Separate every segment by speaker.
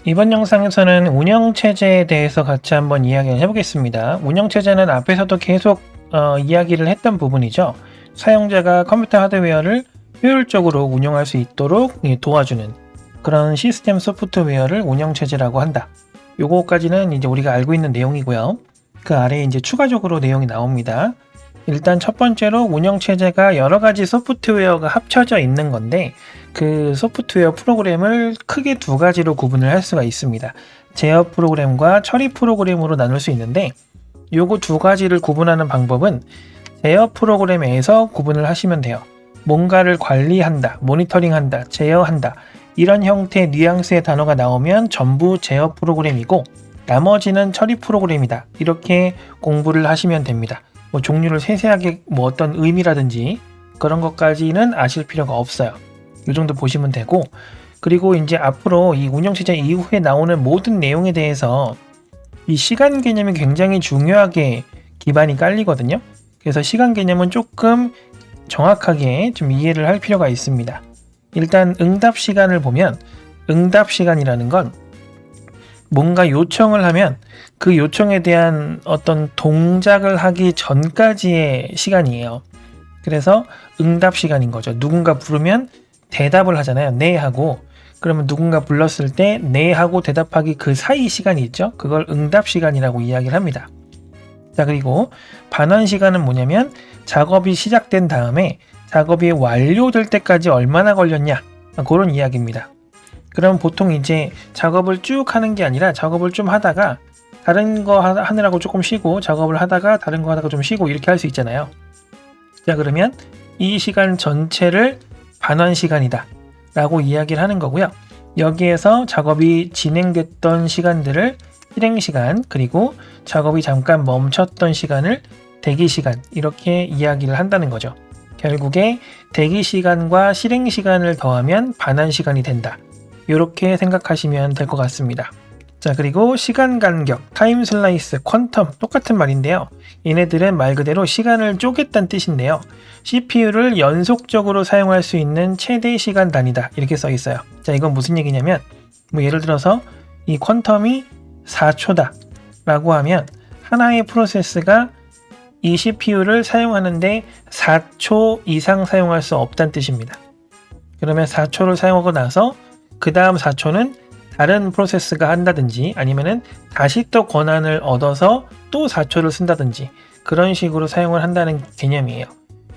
Speaker 1: 이번 영상에서는 운영체제에 대해서 같이 한번 이야기를 해보겠습니다. 운영체제는 앞에서도 계속 이야기를 했던 부분이죠. 사용자가 컴퓨터 하드웨어를 효율적으로 운영할 수 있도록 도와주는 그런 시스템 소프트웨어를 운영체제라고 한다. 요거까지는 이제 우리가 알고 있는 내용이고요. 그 아래에 이제 추가적으로 내용이 나옵니다. 일단 첫 번째로 운영체제가 여러 가지 소프트웨어가 합쳐져 있는 건데 그 소프트웨어 프로그램을 크게 두 가지로 구분을 할 수가 있습니다. 제어 프로그램과 처리 프로그램으로 나눌 수 있는데 요거 두 가지를 구분하는 방법은 제어 프로그램에서 구분을 하시면 돼요. 뭔가를 관리한다, 모니터링한다, 제어한다 이런 형태의 뉘앙스의 단어가 나오면 전부 제어 프로그램이고 나머지는 처리 프로그램이다. 이렇게 공부를 하시면 됩니다. 뭐 종류를 세세하게 뭐 어떤 의미라든지 그런 것까지는 아실 필요가 없어요. 이 정도 보시면 되고, 그리고 이제 앞으로 이 운영체제 이후에 나오는 모든 내용에 대해서 이 시간 개념이 굉장히 중요하게 기반이 깔리거든요. 그래서 시간 개념은 조금 정확하게 좀 이해를 할 필요가 있습니다. 일단 응답 시간을 보면 응답 시간이라는 건 뭔가 요청을 하면 그 요청에 대한 어떤 동작을 하기 전까지의 시간이에요. 그래서 응답 시간인 거죠. 누군가 부르면 대답을 하잖아요. 네 하고. 그러면 누군가 불렀을 때 네 하고 대답하기 그 사이 시간이 있죠. 그걸 응답 시간이라고 이야기를 합니다. 자, 그리고 반환 시간은 뭐냐면 작업이 시작된 다음에 작업이 완료될 때까지 얼마나 걸렸냐, 그런 이야기입니다. 그럼 보통 이제 작업을 쭉 하는 게 아니라 작업을 좀 하다가 다른 거 하느라고 조금 쉬고 작업을 하다가 다른 거 하다가 좀 쉬고 이렇게 할 수 있잖아요. 자, 그러면 이 시간 전체를 반환 시간이다 라고 이야기를 하는 거고요. 여기에서 작업이 진행됐던 시간들을 실행 시간, 그리고 작업이 잠깐 멈췄던 시간을 대기 시간, 이렇게 이야기를 한다는 거죠. 결국에 대기 시간과 실행 시간을 더하면 반환 시간이 된다. 이렇게 생각하시면 될 것 같습니다. 자, 그리고 시간 간격, 타임 슬라이스, 퀀텀 똑같은 말인데요. 얘네들은 말 그대로 시간을 쪼갰다는 뜻인데요. CPU를 연속적으로 사용할 수 있는 최대 시간 단위다 이렇게 써 있어요. 자, 이건 무슨 얘기냐면 뭐 예를 들어서 이 퀀텀이 4초다 라고 하면 하나의 프로세스가 이 CPU를 사용하는데 4초 이상 사용할 수 없다는 뜻입니다. 그러면 4초를 사용하고 나서 그 다음 4초는 다른 프로세스가 한다든지 아니면은 다시 또 권한을 얻어서 또 4초를 쓴다든지 그런 식으로 사용을 한다는 개념이에요.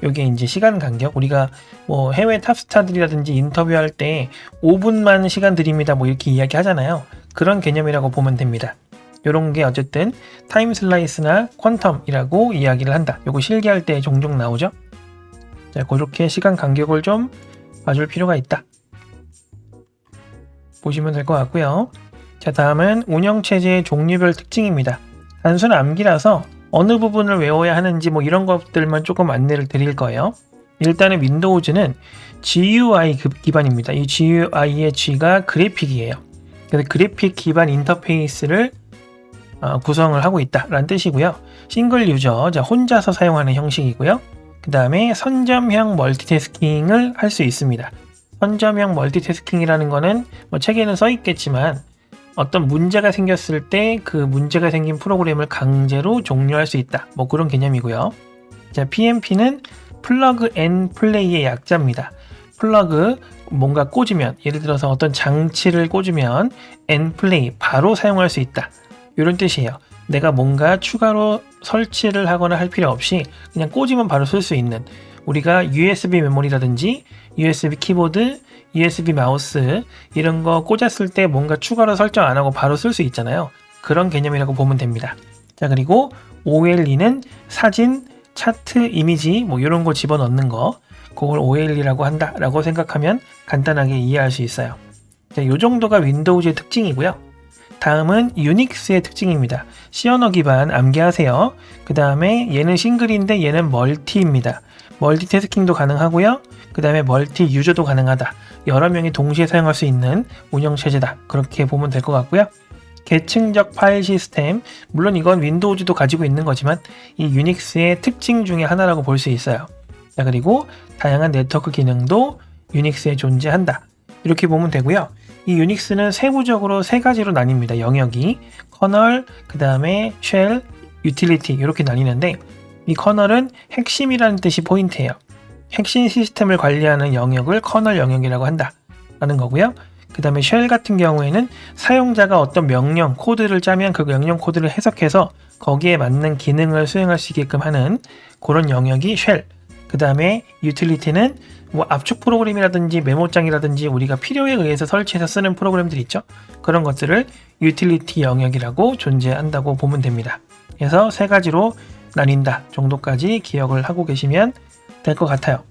Speaker 1: 이게 이제 시간 간격, 우리가 뭐 해외 탑스타들이라든지 인터뷰할 때 5분만 시간 드립니다 뭐 이렇게 이야기 하잖아요. 그런 개념이라고 보면 됩니다. 이런 게 어쨌든 타임 슬라이스나 퀀텀이라고 이야기를 한다. 요거 실기할 때 종종 나오죠. 자, 그렇게 시간 간격을 좀 봐줄 필요가 있다. 보시면 될 것 같고요. 자, 다음은 운영체제의 종류별 특징입니다. 단순 암기라서 어느 부분을 외워야 하는지 뭐 이런 것들만 조금 안내를 드릴 거예요. 일단은 윈도우즈는 GUI 기반입니다. 이 GUI의 G가 그래픽이에요. 그래서 그래픽 기반 인터페이스를 구성을 하고 있다라는 뜻이고요. 싱글 유저, 자, 혼자서 사용하는 형식이고요. 그 다음에 선점형 멀티태스킹을 할 수 있습니다. 선점형 멀티태스킹이라는 거는 뭐 책에는 써 있겠지만 어떤 문제가 생겼을 때 그 문제가 생긴 프로그램을 강제로 종료할 수 있다. 뭐 그런 개념이고요. 자, PMP는 플러그 앤 플레이의 약자입니다. 플러그, 뭔가 꽂으면, 예를 들어서 어떤 장치를 꽂으면 앤 플레이, 바로 사용할 수 있다. 이런 뜻이에요. 내가 뭔가 추가로 설치를 하거나 할 필요 없이 그냥 꽂으면 바로 쓸 수 있는, 우리가 USB 메모리라든지 USB 키보드, USB 마우스 이런 거 꽂았을 때 뭔가 추가로 설정 안 하고 바로 쓸 수 있잖아요. 그런 개념이라고 보면 됩니다. 자, 그리고 OLE는 사진, 차트, 이미지 뭐 이런 거 집어넣는 거, 그걸 OLE라고 한다라고 생각하면 간단하게 이해할 수 있어요. 자, 이 정도가 윈도우즈의 특징이고요. 다음은 유닉스의 특징입니다. C 언어 기반 암기하세요. 그 다음에 얘는 싱글인데 얘는 멀티입니다. 멀티태스킹도 가능하고요. 그 다음에 멀티 유저도 가능하다. 여러 명이 동시에 사용할 수 있는 운영체제다. 그렇게 보면 될 것 같고요. 계층적 파일 시스템, 물론 이건 윈도우즈도 가지고 있는 거지만 이 유닉스의 특징 중에 하나라고 볼 수 있어요. 자, 그리고 다양한 네트워크 기능도 유닉스에 존재한다. 이렇게 보면 되고요. 이 유닉스는 세부적으로 세 가지로 나뉩니다. 영역이 커널, 그 다음에 쉘, 유틸리티 이렇게 나뉘는데 이 커널은 핵심이라는 뜻이 포인트예요. 핵심 시스템을 관리하는 영역을 커널 영역이라고 한다라는 거고요. 그 다음에 쉘 같은 경우에는 사용자가 어떤 명령, 코드를 짜면 그 명령 코드를 해석해서 거기에 맞는 기능을 수행할 수 있게끔 하는 그런 영역이 쉘. 그 다음에 유틸리티는 뭐 압축 프로그램이라든지 메모장이라든지 우리가 필요에 의해서 설치해서 쓰는 프로그램들이 있죠. 그런 것들을 유틸리티 영역이라고 존재한다고 보면 됩니다. 그래서 세 가지로 나뉜다 정도까지 기억을 하고 계시면 될 것 같아요.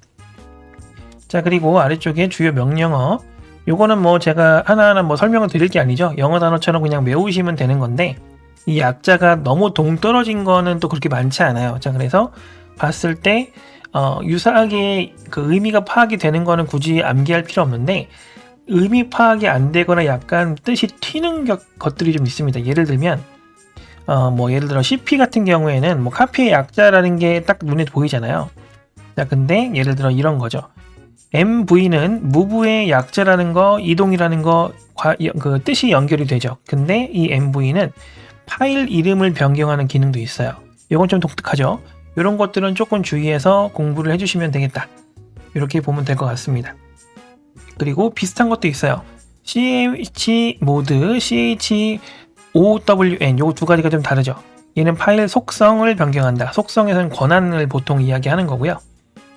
Speaker 1: 자, 그리고 아래쪽에 주요 명령어. 요거는 뭐 제가 하나하나 뭐 설명을 드릴 게 아니죠. 영어 단어처럼 그냥 외우시면 되는 건데 이 약자가 너무 동떨어진 거는 또 그렇게 많지 않아요. 자, 그래서 봤을 때 유사하게 그 의미가 파악이 되는 거는 굳이 암기할 필요 없는데 의미 파악이 안 되거나 약간 뜻이 튀는 것들이 좀 있습니다. 예를 들면 뭐 예를 들어 CP 같은 경우에는 뭐 카피의 약자라는 게 딱 눈에 보이잖아요. 자, 근데 예를 들어 이런 거죠. MV는 무브의 약자라는 거, 이동이라는 거, 그 뜻이 연결이 되죠. 근데 이 MV는 파일 이름을 변경하는 기능도 있어요. 이건 좀 독특하죠. 이런 것들은 조금 주의해서 공부를 해주시면 되겠다. 이렇게 보면 될 것 같습니다. 그리고 비슷한 것도 있어요. CH 모드, CHOWN 요 두 가지가 좀 다르죠. 얘는 파일 속성을 변경한다. 속성에서는 권한을 보통 이야기하는 거고요.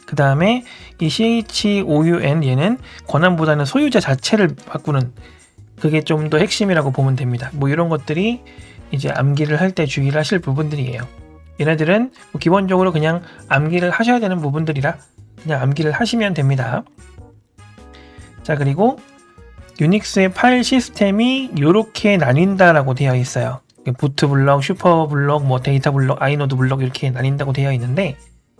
Speaker 1: 그 다음에 이 CHOUN 얘는 권한보다는 소유자 자체를 바꾸는 그게 좀 더 핵심이라고 보면 됩니다. 뭐 이런 것들이 이제 암기를 할 때 주의를 하실 부분들이에요. 얘네들은 뭐 기본적으로 그냥 암기를 하셔야 되는 부분들이라 그냥 암기를 하시면 됩니다. 자, 그리고 유닉스의 파일 시스템이 이렇게 나뉜다라고 되어 있어요. 부트 블럭, 슈퍼 블럭, 뭐 데이터 블럭, 아이노드 블럭 이렇게 나뉜다고 되어 있는데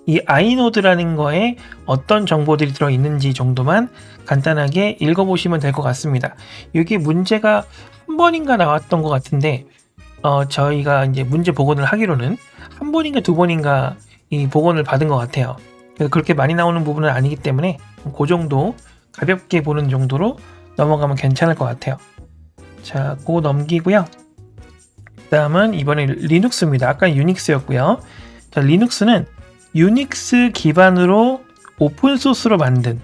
Speaker 1: 이 아이노드라는 거에 어떤 정보들이 들어있는지 정도만 간단하게 읽어보시면 될 것 같습니다. 이게 문제가 한 번인가 나왔던 것 같은데 저희가 이제 문제 복원을 하기로는 한 번인가 두 번인가 이 복원을 받은 것 같아요. 그렇게 많이 나오는 부분은 아니기 때문에 그 정도 가볍게 보는 정도로 넘어가면 괜찮을 것 같아요. 자, 그거 넘기고요. 다음은 이번에 리눅스입니다. 아까 유닉스였고요. 자, 리눅스는 유닉스 기반으로 오픈소스로 만든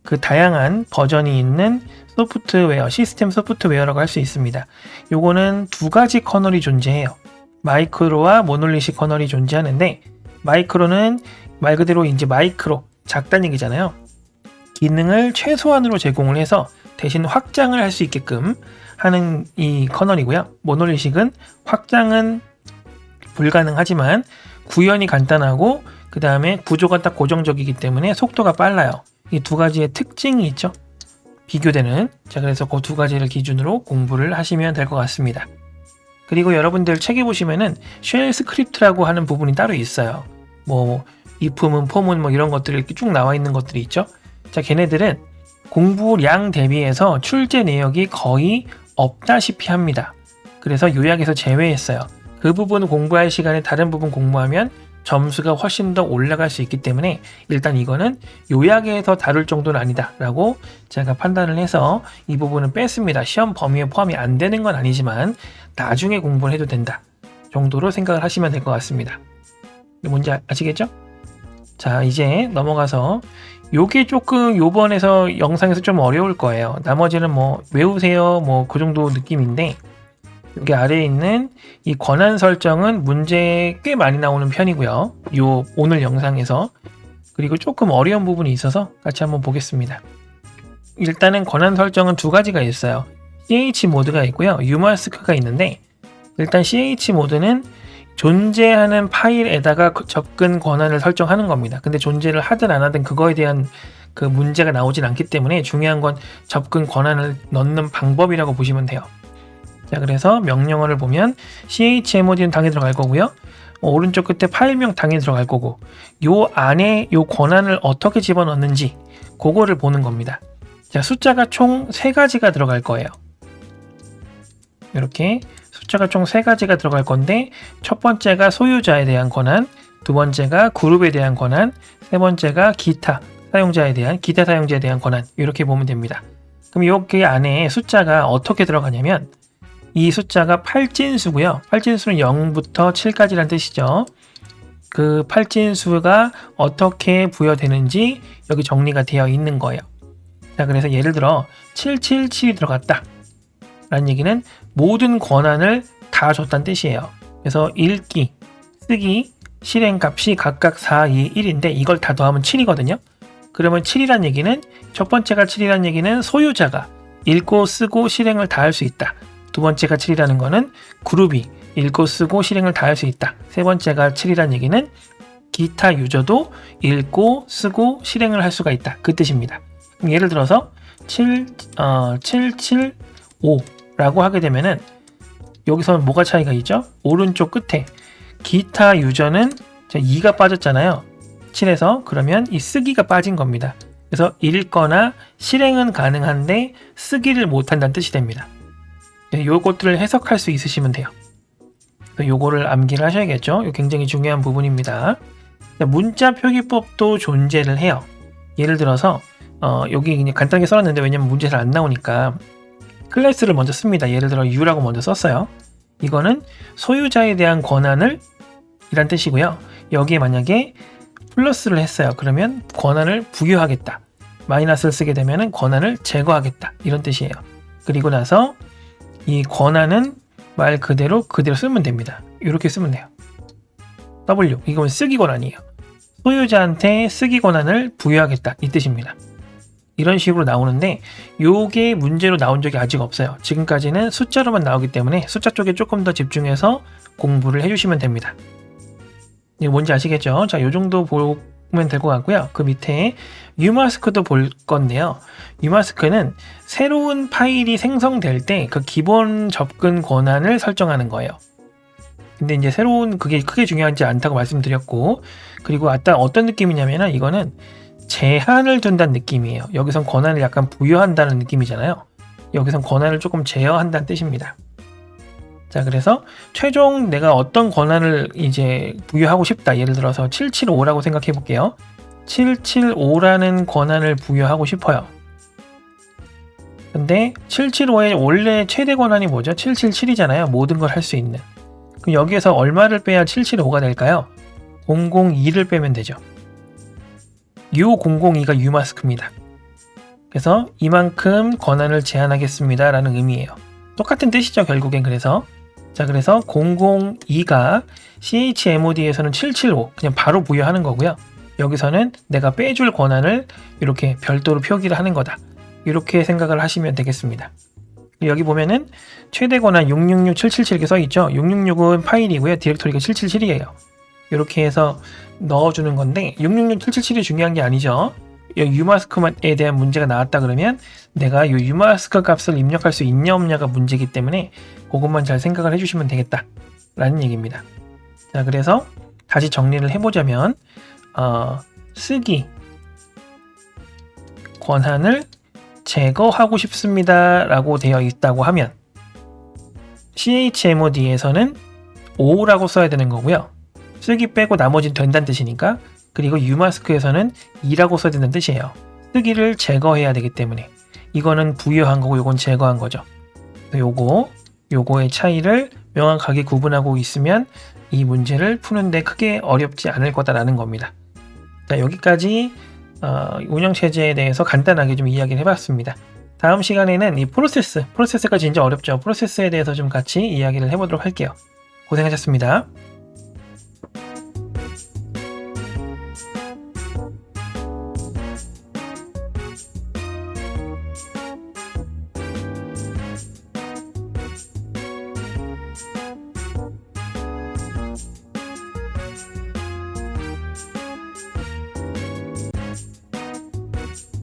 Speaker 1: 그 다양한 버전이 있는 소프트웨어, 시스템 소프트웨어라고 할 수 있습니다. 요거는 두 가지 커널이 존재해요. 마이크로와 모놀리식 커널이 존재하는데 마이크로는 말 그대로 이제 마이크로, 작다는 얘기잖아요. 기능을 최소한으로 제공을 해서 대신 확장을 할 수 있게끔 하는 이 커널이고요. 모놀리식은 확장은 불가능하지만 구현이 간단하고 그 다음에 구조가 딱 고정적이기 때문에 속도가 빨라요. 이 두 가지의 특징이 있죠. 비교되는. 자, 그래서 그 두 가지를 기준으로 공부를 하시면 될 것 같습니다. 그리고 여러분들 책에 보시면은 쉘 스크립트라고 하는 부분이 따로 있어요. 뭐 if문, for문 뭐 이런 것들이 이렇게 쭉 나와 있는 것들이 있죠. 자, 걔네들은 공부량 대비해서 출제 내역이 거의 없다시피 합니다. 그래서 요약해서 제외했어요. 그 부분 공부할 시간에 다른 부분 공부하면 점수가 훨씬 더 올라갈 수 있기 때문에 일단 이거는 요약에서 다룰 정도는 아니다 라고 제가 판단을 해서 이 부분은 뺐습니다. 시험 범위에 포함이 안 되는 건 아니지만 나중에 공부를 해도 된다 정도로 생각을 하시면 될 것 같습니다. 뭔지 아시겠죠? 자, 이제 넘어가서 요게 조금 요번에서 영상에서 좀 어려울 거예요. 나머지는 뭐 외우세요 뭐 그 정도 느낌인데 여기 아래에 있는 이 권한 설정은 문제 꽤 많이 나오는 편이고요. 요 오늘 영상에서. 그리고 조금 어려운 부분이 있어서 같이 한번 보겠습니다. 일단은 권한 설정은 두 가지가 있어요. CH 모드가 있고요. 유마스크가 있는데 일단 CH 모드는 존재하는 파일에다가 접근 권한을 설정하는 겁니다. 근데 존재를 하든 안 하든 그거에 대한 그 문제가 나오진 않기 때문에 중요한 건 접근 권한을 넣는 방법이라고 보시면 돼요. 자, 그래서 명령어를 보면 chmod는 당연히 들어갈 거고요. 오른쪽 끝에 파일명 당연히 들어갈 거고 요 안에 요 권한을 어떻게 집어넣는지 그거를 보는 겁니다. 자, 숫자가 총 3가지가 들어갈 거예요. 이렇게 숫자가 총 3가지가 들어갈 건데 첫 번째가 소유자에 대한 권한, 두 번째가 그룹에 대한 권한, 세 번째가 기타 사용자에 대한 권한 이렇게 보면 됩니다. 그럼 여기 안에 숫자가 어떻게 들어가냐면 이 숫자가 팔진수고요. 팔진수는 0부터 7까지란 뜻이죠. 그 팔진수가 어떻게 부여되는지 여기 정리가 되어 있는 거예요. 자, 그래서 예를 들어 777이 들어갔다 라는 얘기는 모든 권한을 다 줬다는 뜻이에요. 그래서 읽기, 쓰기, 실행값이 각각 4, 2, 1인데 이걸 다 더하면 7이거든요. 그러면 7이란 얘기는 첫 번째가 7이란 얘기는 소유자가 읽고 쓰고 실행을 다 할 수 있다. 두 번째가 7이라는 거는 그룹이 읽고 쓰고 실행을 다 할 수 있다. 세 번째가 7이란 얘기는 기타 유저도 읽고 쓰고 실행을 할 수가 있다. 그 뜻입니다. 그럼 예를 들어서 775라고 하게 되면은 여기서는 뭐가 차이가 있죠? 오른쪽 끝에 기타 유저는 2가 빠졌잖아요. 7에서 그러면 이 쓰기가 빠진 겁니다. 그래서 읽거나 실행은 가능한데 쓰기를 못한다는 뜻이 됩니다. 요것들을 해석할 수 있으시면 돼요. 요거를 암기를 하셔야겠죠. 이거 굉장히 중요한 부분입니다. 문자 표기법도 존재를 해요. 예를 들어서 여기 그냥 간단하게 써놨는데 왜냐면 문제 잘 안 나오니까 클래스를 먼저 씁니다. 예를 들어 U라고 먼저 썼어요. 이거는 소유자에 대한 권한을 이란 뜻이고요. 여기에 만약에 플러스를 했어요. 그러면 권한을 부여하겠다. 마이너스를 쓰게 되면 권한을 제거하겠다. 이런 뜻이에요. 그리고 나서 이 권한은 말 그대로 쓰면 됩니다. 이렇게 쓰면 돼요. W, 이건 쓰기 권한이에요. 소유자한테 쓰기 권한을 부여하겠다. 이 뜻입니다. 이런 식으로 나오는데 요게 문제로 나온 적이 아직 없어요. 지금까지는 숫자로만 나오기 때문에 숫자 쪽에 조금 더 집중해서 공부를 해주시면 됩니다. 이거 뭔지 아시겠죠? 자, 요 정도 보면 될 것 같고요. 그 밑에 umask도 볼 건데요. umask는 새로운 파일이 생성될 때 그 기본 접근 권한을 설정하는 거예요. 근데 이제 새로운 그게 크게 중요하지 않다고 말씀드렸고, 그리고 어떤 느낌이냐면은 이거는 제한을 둔다는 느낌이에요. 여기선 권한을 약간 부여한다는 느낌이잖아요. 여기선 권한을 조금 제어한다는 뜻입니다. 자, 그래서 최종 내가 어떤 권한을 이제 부여하고 싶다. 예를 들어서 775라고 생각해 볼게요. 775라는 권한을 부여하고 싶어요. 근데 775의 원래 최대 권한이 뭐죠? 777이잖아요. 모든 걸 할 수 있는. 그럼 여기에서 얼마를 빼야 775가 될까요? 002를 빼면 되죠. 요 002가 umask입니다. 그래서 이만큼 권한을 제한하겠습니다 라는 의미예요. 똑같은 뜻이죠, 결국엔. 그래서 002가 chmod에서는 775 그냥 바로 부여하는 거고요. 여기서는 내가 빼줄 권한을 이렇게 별도로 표기를 하는 거다. 이렇게 생각을 하시면 되겠습니다. 여기 보면은 최대 권한 666777 이렇게 써있죠. 666은 파일이고요. 디렉토리가 777이에요. 이렇게 해서 넣어주는 건데 666777이 중요한 게 아니죠. umask에 대한 문제가 나왔다 그러면 내가 이 umask 값을 입력할 수 있냐 없냐가 문제이기 때문에 그것만 잘 생각을 해주시면 되겠다 라는 얘기입니다. 자, 그래서 다시 정리를 해보자면 쓰기 권한을 제거하고 싶습니다 라고 되어 있다고 하면 chmod에서는 5라고 써야 되는 거고요. 쓰기 빼고 나머지는 된다는 뜻이니까. 그리고 umask에서는 2라고 써야 된다는 뜻이에요. 쓰기를 제거해야 되기 때문에 이거는 부여한 거고 요건 제거한 거죠. 요거의 차이를 명확하게 구분하고 있으면 이 문제를 푸는데 크게 어렵지 않을 거다라는 겁니다. 자, 여기까지 운영체제에 대해서 간단하게 좀 이야기를 해봤습니다. 다음 시간에는 이 프로세스가 진짜 어렵죠. 프로세스에 대해서 좀 같이 이야기를 해보도록 할게요. 고생하셨습니다.